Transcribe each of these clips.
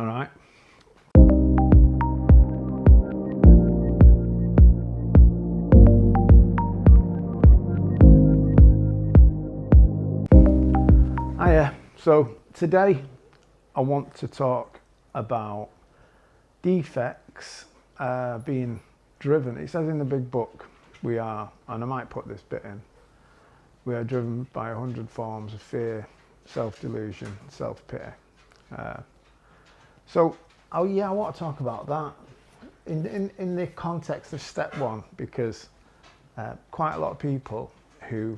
All right. Hiya. So today I want to talk about defects being driven. It says in the big book we are, and I might put this bit in, we are driven by 100 forms of fear, self-delusion, self-pity. I want to talk about that in the context of step one, because quite a lot of people who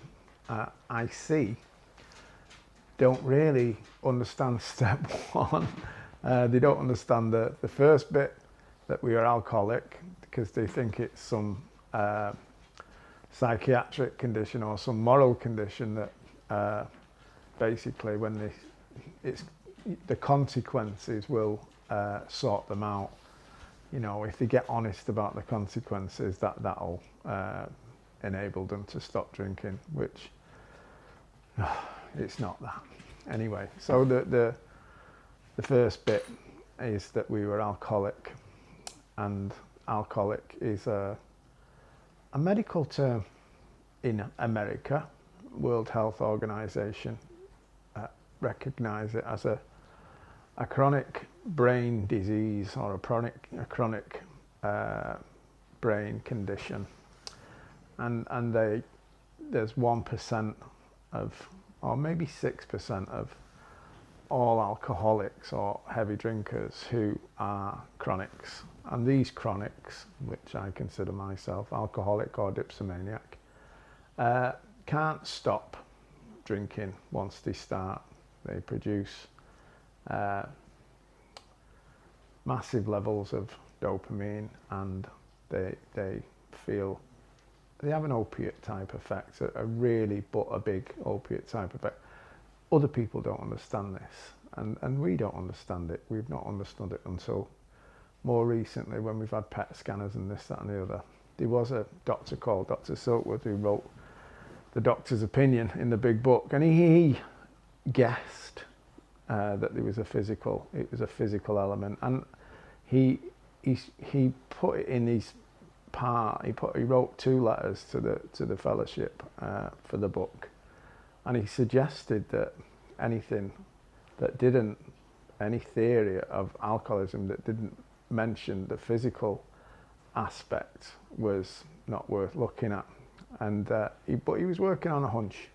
I see don't really understand step one. They don't understand the first bit, that we are alcoholic, because they think it's some psychiatric condition or some moral condition that basically when the consequences will sort them out. You know, if they get honest about the consequences, that'll enable them to stop drinking, which it's not that. Anyway, so the first bit is that we were alcoholic, and alcoholic is a medical term in America. World Health Organization recognize it as a chronic brain disease, or a chronic brain condition, and there's 1% of, or maybe 6% of all alcoholics or heavy drinkers who are chronics. And these chronics, which I consider myself alcoholic or dipsomaniac, can't stop drinking once they start. They produce massive levels of dopamine, and they feel they have an opiate type effect, a big opiate type effect. Other people don't understand this, and we don't understand it. We've not understood it until more recently, when we've had PET scanners and this, that and the other. There was a doctor called Dr. Silkwood who wrote The Doctor's Opinion in the big book, and he guessed that there was a physical element, and he put it in his part. He wrote 2 letters to the fellowship for the book, and he suggested that any theory of alcoholism that didn't mention the physical aspect was not worth looking at. And but he was working on a hunch.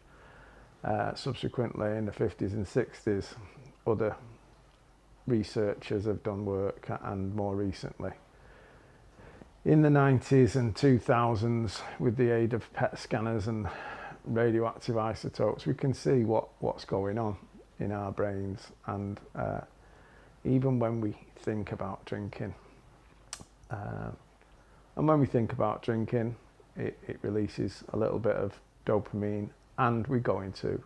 Subsequently, in the 50s and 60s, other researchers have done work, and more recently in the 90s and 2000s, with the aid of PET scanners and radioactive isotopes, we can see what's going on in our brains. And even when we think about drinking, it releases a little bit of dopamine, and we go into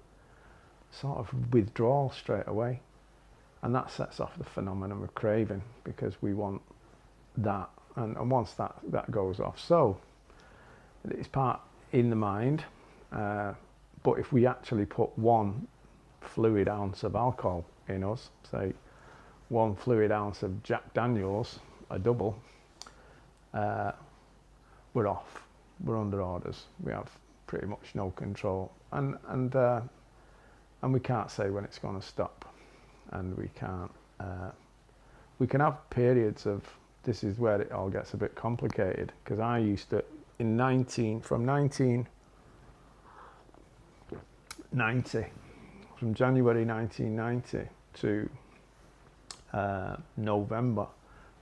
sort of withdrawal straight away, and that sets off the phenomenon of craving, because we want that, and once that goes off, so it's part in the mind, but if we actually put 1 fluid ounce of alcohol in us, say 1 fluid ounce of Jack Daniels, a double, we're off. We're under orders. We have pretty much no control, and we can't say when it's going to stop, and we can't. We can have periods of. This is where it all gets a bit complicated, because I used to, from 1990, from January 1990 to November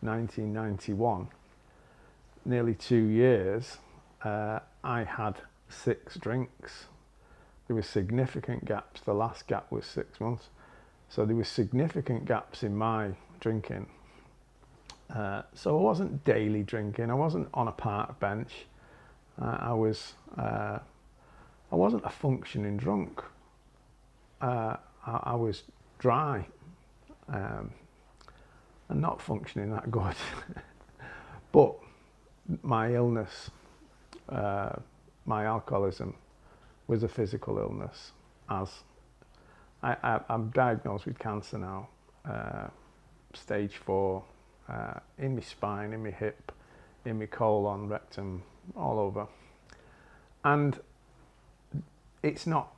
1991, nearly 2 years, I had 6 drinks. There were significant gaps. The last gap was 6 months. So there were significant gaps in my drinking. So I wasn't daily drinking. I wasn't on a park bench. I wasn't a functioning drunk. I was dry and not functioning that good. But my illness, my alcoholism, was a physical illness. As I'm diagnosed with cancer now, stage 4 in my spine, in my hip, in my colon, rectum, all over. And it's not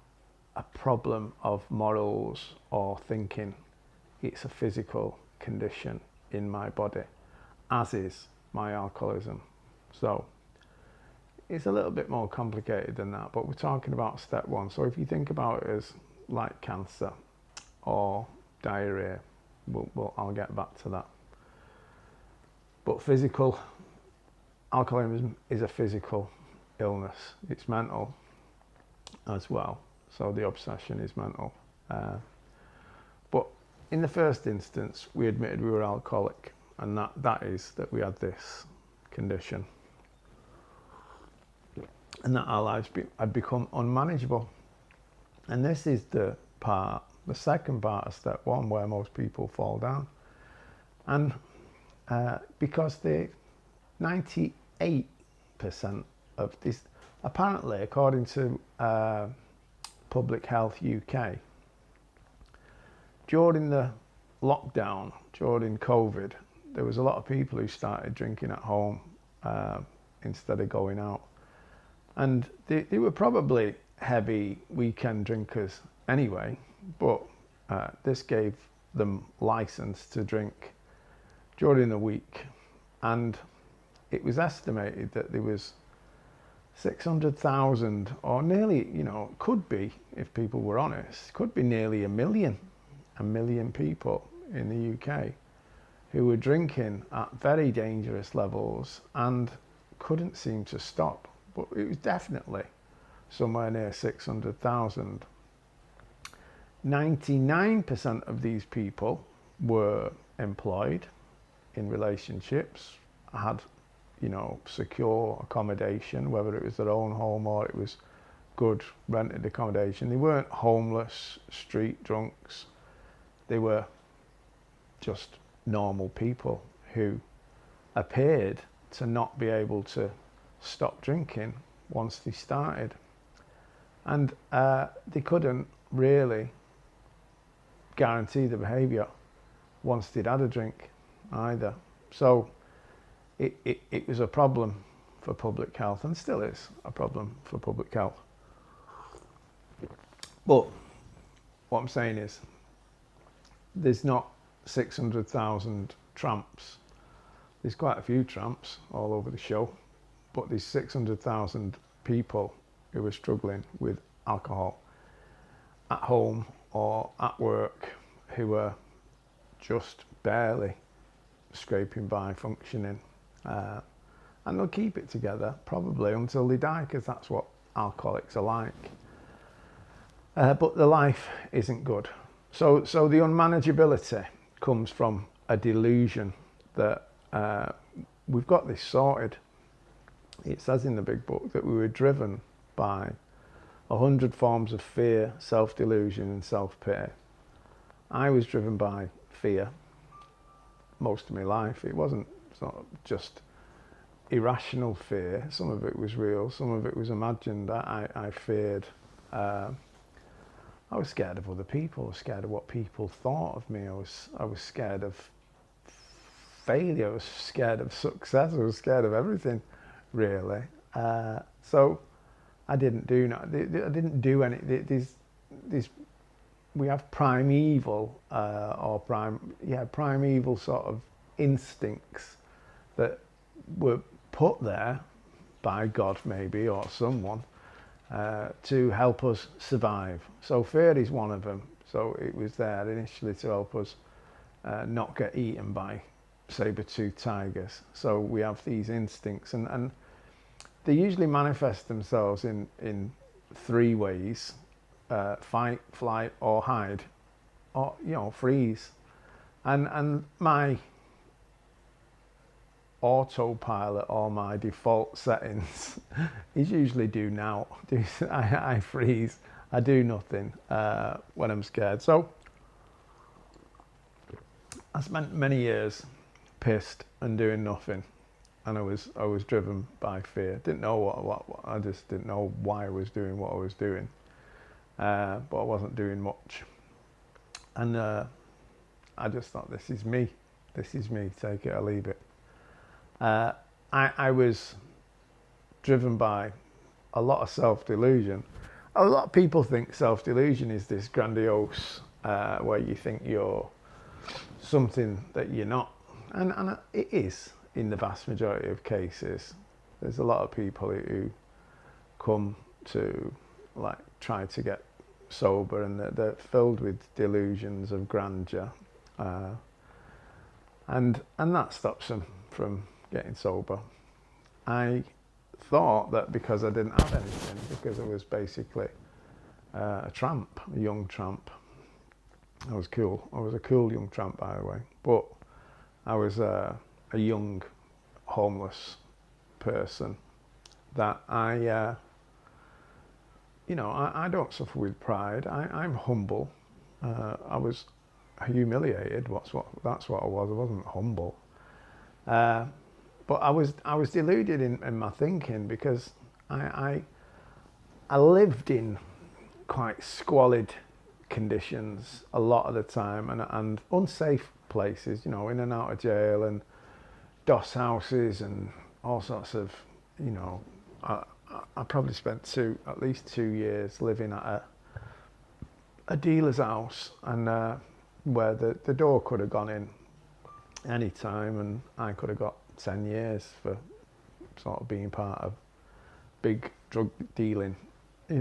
a problem of morals or thinking. It's a physical condition in my body, as is my alcoholism. So it's a little bit more complicated than that, but we're talking about step 1. So if you think about it as like cancer or diarrhea, I'll get back to that. But physical alcoholism is a physical illness. It's mental as well. So the obsession is mental. But in the first instance, we admitted we were alcoholic, and that is that we had this condition, and that our lives had become unmanageable. And this is the second part of step 1, where most people fall down. And because the 98% of this, apparently, according to Public Health UK, during the lockdown, during COVID, there was a lot of people who started drinking at home instead of going out. And they were probably heavy weekend drinkers anyway, but this gave them license to drink during the week. And it was estimated that there was 600,000, or nearly, could be, if people were honest, could be nearly a million people in the UK who were drinking at very dangerous levels and couldn't seem to stop. But it was definitely somewhere near 600,000. 99% of these people were employed in relationships, had, secure accommodation, whether it was their own home or it was good rented accommodation. They weren't homeless, street drunks. They were just normal people who appeared to not be able to stop drinking once they started. And they couldn't really guarantee the behaviour once they'd had a drink either. So it was a problem for public health, and still is a problem for public health. But what I'm saying is, there's not 600,000 tramps. There's quite a few tramps all over the show, but there's 600,000 people who are struggling with alcohol at home or at work, who are just barely scraping by, functioning, and they'll keep it together probably until they die, because that's what alcoholics are like. But the life isn't good. So the unmanageability comes from a delusion that we've got this sorted. It says in the big book that we were driven by 100 forms of fear, self-delusion and self-pity. I was driven by fear most of my life. It's not just irrational fear. Some of it was real, some of it was imagined. I feared, I was scared of other people. I was scared of what people thought of me. I was scared of failure. I was scared of success. I was scared of everything, really. So I didn't do any. We have primeval primeval sort of instincts that were put there by God, maybe, or someone, to help us survive. So fear is one of them. So it was there initially to help us not get eaten by saber-toothed tigers. So we have these instincts, and they usually manifest themselves in 3 ways: fight, flight, or hide, or freeze. And my autopilot, or my default settings, is usually do now. I freeze. I do nothing when I'm scared. So I spent many years pissed and doing nothing, and I was driven by fear. Didn't know what I just didn't know why I was doing what I was doing, but I wasn't doing much, and I just thought, this is me. This is me, take it or leave it. I was driven by a lot of self-delusion. A lot of people think self-delusion is this grandiose, where you think you're something that you're not. And it is in the vast majority of cases. There's a lot of people who come to like try to get sober, and they're filled with delusions of grandeur, and that stops them from getting sober. I thought that because I didn't have anything, because I was basically a tramp, a young tramp. I was cool. I was a cool young tramp, by the way. But I was a young homeless person that I don't suffer with pride. I'm humble. I was humiliated. That's what I was. I wasn't humble. But I was deluded in my thinking, because I lived in quite squalid conditions a lot of the time, and unsafe places, in and out of jail, and doss houses and all sorts of, I probably spent at least 2 years living at a dealer's house, and where the door could have gone in any time, and I could have got 10 years for sort of being part of big drug dealing.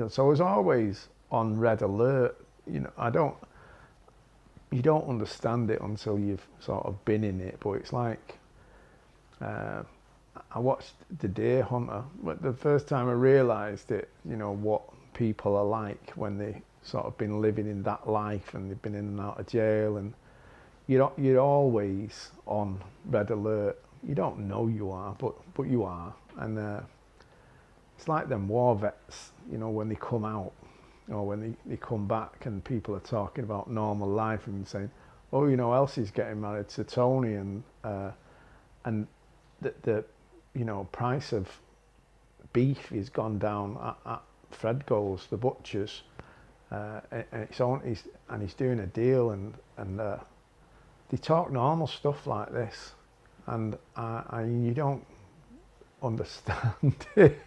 So I was always on red alert. You don't understand it until you've sort of been in it, but it's like, I watched The Deer Hunter, but the first time I realised it, what people are like when they sort of been living in that life, and they've been in and out of jail, and you're always on red alert. You don't know you are, but you are. And it's like them war vets, when they come out, or when they come back, and people are talking about normal life and saying, oh, Elsie's getting married to Tony, and the price of beef is gone down at Fredgo's, the butchers, and he's doing a deal, and they talk normal stuff like this, and you don't understand it.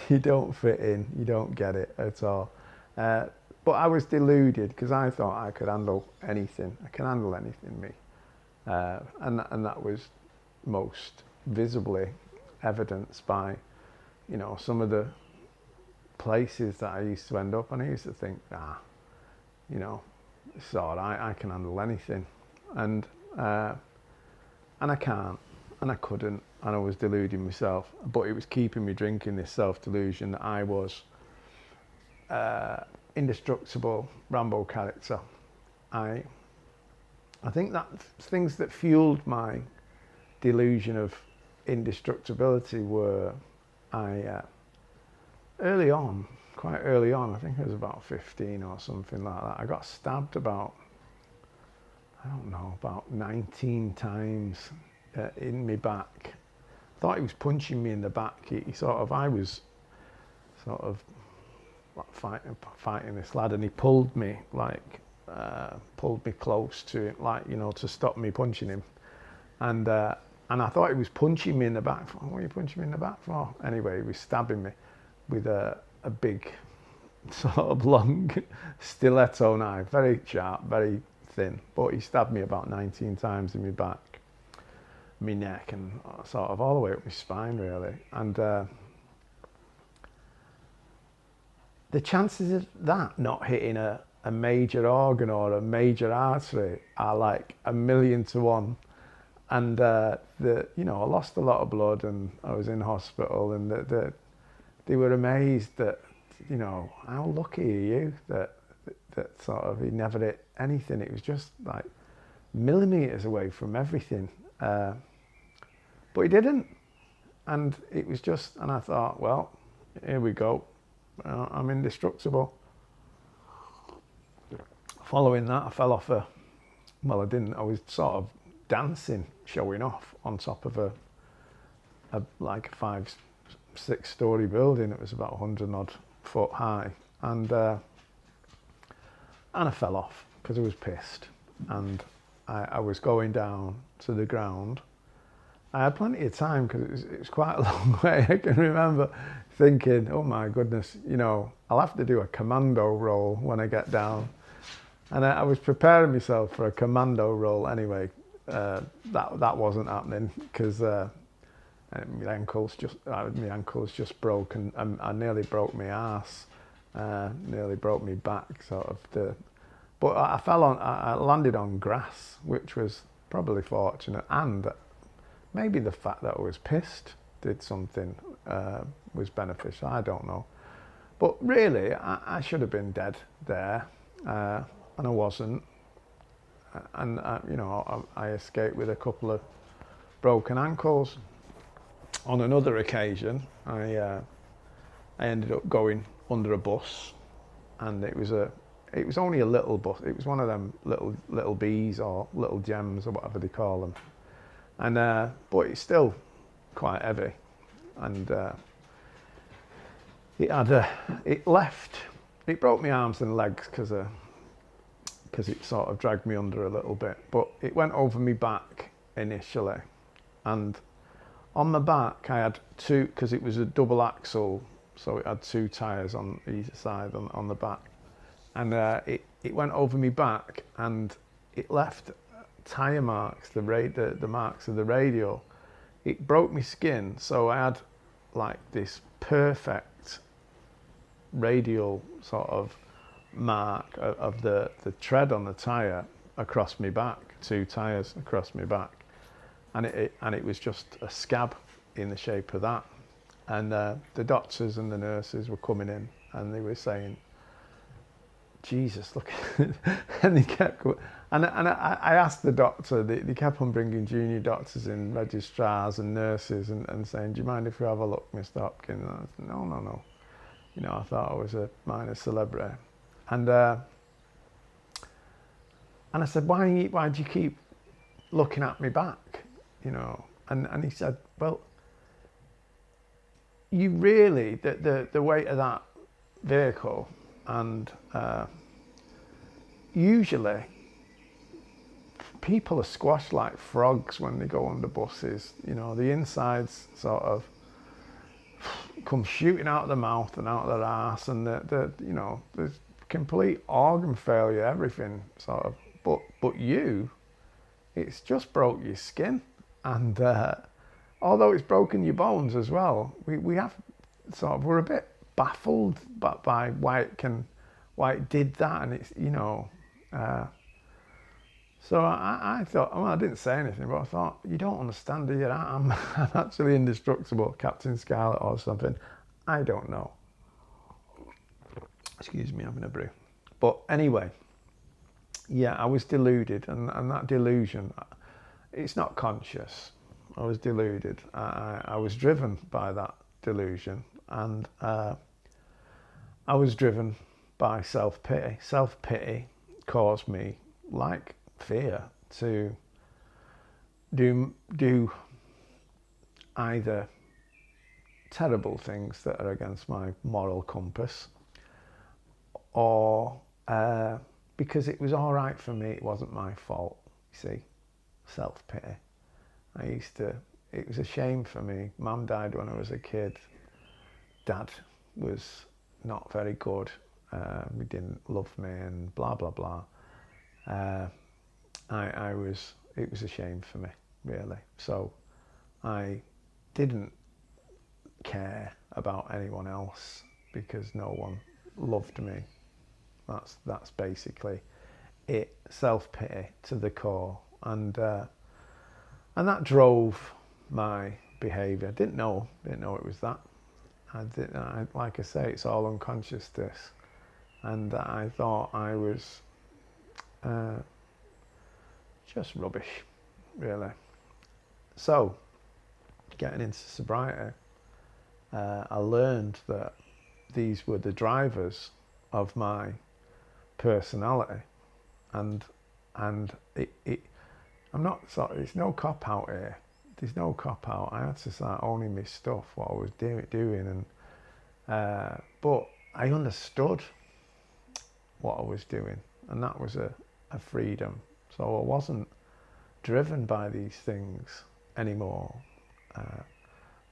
You don't fit in, you don't get it at all. But I was deluded, because I thought I could handle anything. I can handle anything, me. And that was most visibly evidenced by, some of the places that I used to end up, and I used to think, it's all right, I can handle anything. And I can't, and I couldn't, and I was deluding myself, but it was keeping me drinking this self-delusion that I was indestructible Rambo character. I think that things that fueled my delusion of indestructibility were, quite early on, I think I was about 15 or something like that, I got stabbed about 19 times in my back. Thought he was punching me in the back. I was sort of fighting this lad, and he pulled me close to him, to stop me punching him. And I thought he was punching me in the back. What are you punching me in the back for? Anyway, he was stabbing me with a big, sort of long stiletto knife, very sharp, very thin. But he stabbed me about 19 times in my back, my neck, and sort of all the way up my spine, really. And the chances of that not hitting a major organ or a major artery are like 1,000,000 to 1. And I lost a lot of blood, and I was in hospital, and they were amazed that, how lucky are you that sort of he never hit anything. It was just like millimeters away from everything. But he didn't. And it was just, and I thought, well, here we go. I'm indestructible. Following that, I fell off I was sort of dancing, showing off on top of a 5-6 story building. It was about 100 odd foot high. And I fell off because I was pissed. And I was going down to the ground. I had plenty of time because it was quite a long way. I can remember thinking, oh my goodness, you know, I'll have to do a commando roll when I get down. And I was preparing myself for a commando roll anyway. That wasn't happening because my ankles just broke, and I nearly broke my arse, nearly broke my back, sort of. But I landed on grass, which was probably fortunate, and maybe the fact that I was pissed did something, was beneficial. I don't know, but really, I should have been dead there, and I wasn't. And you know, I escaped with a couple of broken ankles. On another occasion, I ended up going under a bus, and it was only a little bus. It was one of them little bees or little gems or whatever they call them, and but it's still quite heavy, and it broke my arms and legs because it sort of dragged me under a little bit, but it went over my back initially, and on the back I had two, because it was a double axle, so it had two tyres on either side on the back, and it went over my back and it left tyre marks, the marks of the radial. It broke my skin, so I had like this perfect radial sort of mark of the tread on the tyre across my back, two tyres across my back, and it was just a scab in the shape of that. And the doctors and the nurses were coming in and they were saying, Jesus, look. And they kept and I asked the doctor, they kept on bringing junior doctors in, registrars and nurses, and saying, do you mind if we have a look, Mr. Hopkins? And I said, no. You know, I thought I was a minor celebrity. And I said, why do you keep looking at me back? You know, and he said, well, you really, the weight of that vehicle, and usually people are squashed like frogs when they go under buses. You know, the insides sort of come shooting out of the mouth and out of their arse, and you know, there's complete organ failure, everything sort of. But you, it's just broke your skin, and although it's broken your bones as well, we're a bit baffled by why it did that, and it's, you know. So I thought, well, I didn't say anything, but I thought, you don't understand, do you? I'm actually indestructible, Captain Scarlet or something. I don't know. Excuse me, having a brew. But anyway, yeah, I was deluded, and that delusion, it's not conscious. I was deluded. I was driven by that delusion, and I was driven by self-pity. Self-pity caused me, like fear, to do either terrible things that are against my moral compass, or because it was all right for me, it wasn't my fault. You see, self-pity. It was a shame for me. Mum died when I was a kid. Dad was not very good. He didn't love me, and blah blah blah. It was a shame for me, really. So I didn't care about anyone else because no one loved me. That's basically it. Self-pity to the core, and that drove my behaviour. Didn't know it was that. Like I say, it's all unconscious, this, and I thought I was just rubbish, really. So, getting into sobriety, I learned that these were the drivers of my personality, and I'm not it's no cop out here. There's no cop out. I had to start owning my stuff, what I was doing, and but I understood what I was doing, and that was a freedom. So I wasn't driven by these things anymore.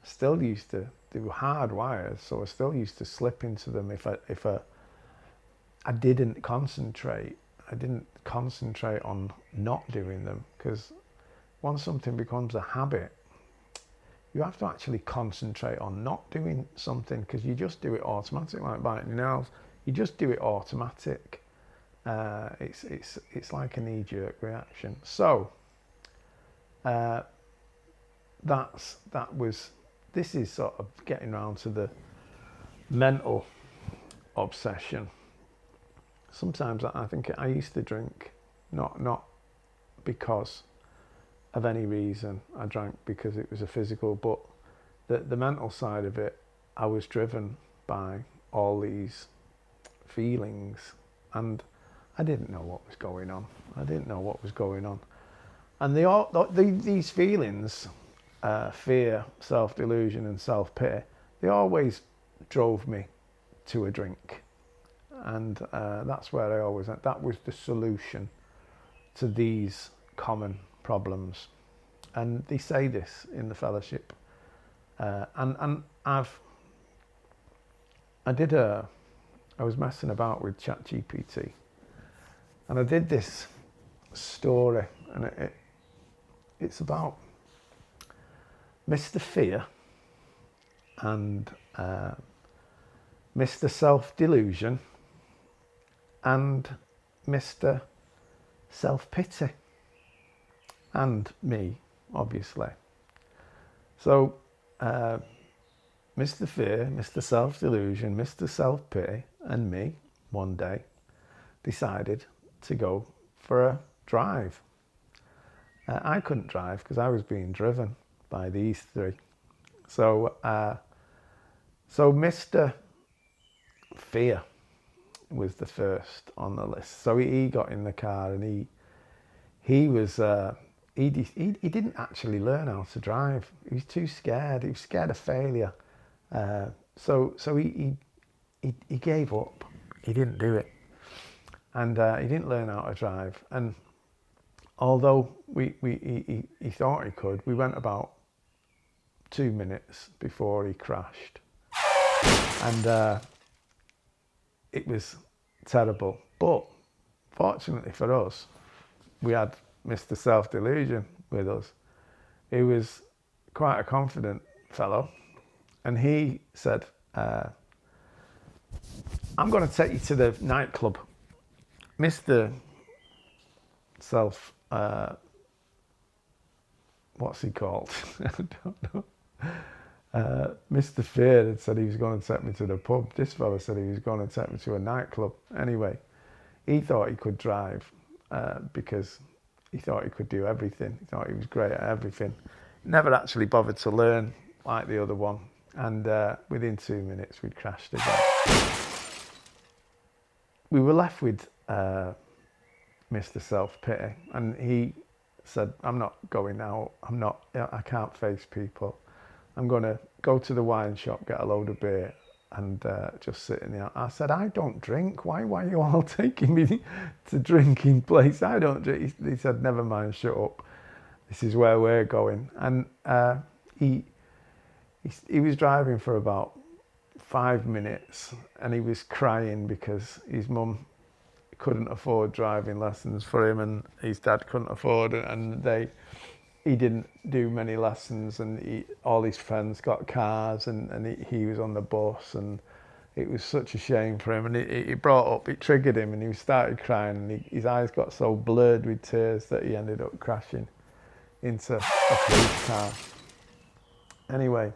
Still used to do hard wires, so I still used to slip into them if I didn't concentrate. I didn't concentrate on not doing them, because once something becomes a habit, you have to actually concentrate on not doing something, because you just do it automatic, like biting your nails. You just do it automatic. It's like a knee-jerk reaction. So this is sort of getting around to the mental obsession. Sometimes I think I used to drink, not because of any reason. I drank because it was a physical, but the mental side of it, I was driven by all these feelings, and I didn't know what was going on. And these feelings, fear, self-delusion and self-pity, they always drove me to a drink. And that's where I always went. That was the solution to these common problems. And they say this in the fellowship. And I was messing about with ChatGPT, and I did this story, and it's about Mr. Fear and Mr. Self-Delusion and Mr. Self-Pity, and me, obviously. So Mr. Fear, Mr. Self-Delusion, Mr. Self-Pity and me one day decided to go for a drive. I couldn't drive because I was being driven by these three. So Mr. Fear was the first on the list. So he got in the car, and he didn't actually learn how to drive. He was too scared. He was scared of failure. So he gave up. He didn't do it, and he didn't learn how to drive. And although he thought he could, we went about 2 minutes before he crashed, and it was terrible. But fortunately for us, we had Mr. Self-Delusion with us. He was quite a confident fellow, and he said, I'm going to take you to the nightclub. Mr. What's he called? I don't know. Mr. Fear had said he was going to take me to the pub. This fella said he was going to take me to a nightclub. Anyway, he thought he could drive because he thought he could do everything. He thought he was great at everything. Never actually bothered to learn like the other one. And within 2 minutes, we'd crashed again. We were left with Mr. Self-Pity, and he said, I'm not going out. I can't face people. I'm going to go to the wine shop, get a load of beer, and just sit in there. I said, I don't drink. Why are you all taking me to drinking place? I don't drink. He said, never mind, shut up. This is where we're going. And he was driving for about 5 minutes, and he was crying because his mum couldn't afford driving lessons for him, and his dad couldn't afford it, and he didn't do many lessons, and all his friends got cars, and he was on the bus, and it was such a shame for him. And it triggered him, and he started crying, and his eyes got so blurred with tears that he ended up crashing into a police car. Anyway,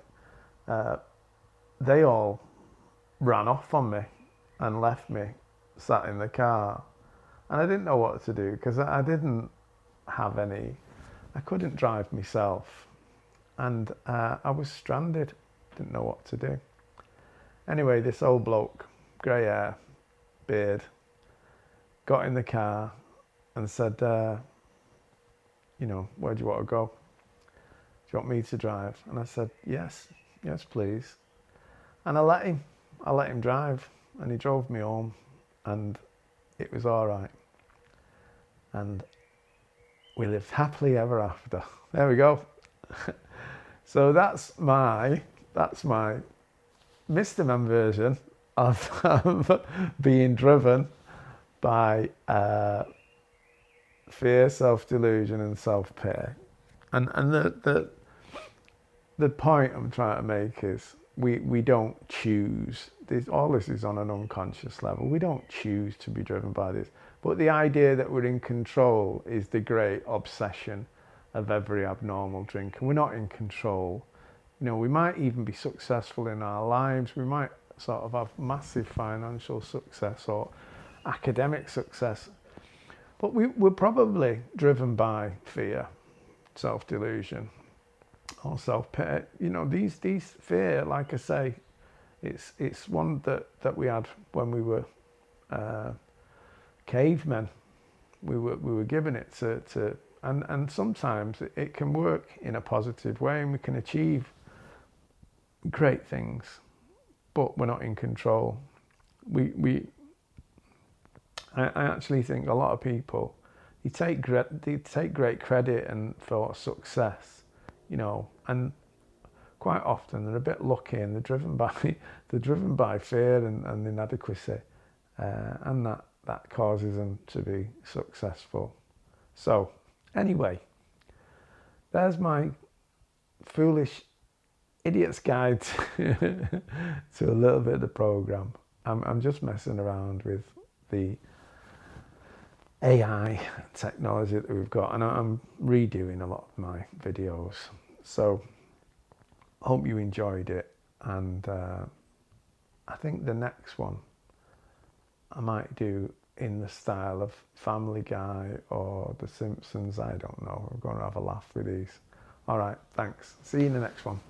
they all ran off on me and left me sat in the car, and I didn't know what to do because I didn't have any. I couldn't drive myself, and I was stranded. Didn't know what to do. Anyway, this old bloke, grey hair, beard, got in the car and said, where do you want to go? Do you want me to drive? And I said, yes, please. And I let him drive, and he drove me home, and it was all right. And we lived happily ever after. There we go. So that's my Mr. Man version of being driven by fear, self-delusion, and self-pity. And the point I'm trying to make is we don't choose. All this is on an unconscious level. We don't choose to be driven by this. But the idea that we're in control is the great obsession of every abnormal drinker. We're not in control. You know, we might even be successful in our lives. We might sort of have massive financial success or academic success. But we're probably driven by fear, self-delusion, or self-pity. You know, these fear, like I say, it's one that we had when we were cavemen. We were given it to and sometimes it can work in a positive way, and we can achieve great things, but we're not in control. I actually think a lot of people, they take great credit and for success, you know, and quite often they're a bit lucky, and they're driven by fear and inadequacy, and that causes them to be successful. So anyway, there's my foolish idiot's guide to a little bit of the program. I'm just messing around with the AI technology that we've got, and I'm redoing a lot of my videos. So hope you enjoyed it, and I think the next one I might do in the style of Family Guy or The Simpsons. I don't know. We're going to have a laugh with these. All right, thanks. See you in the next one.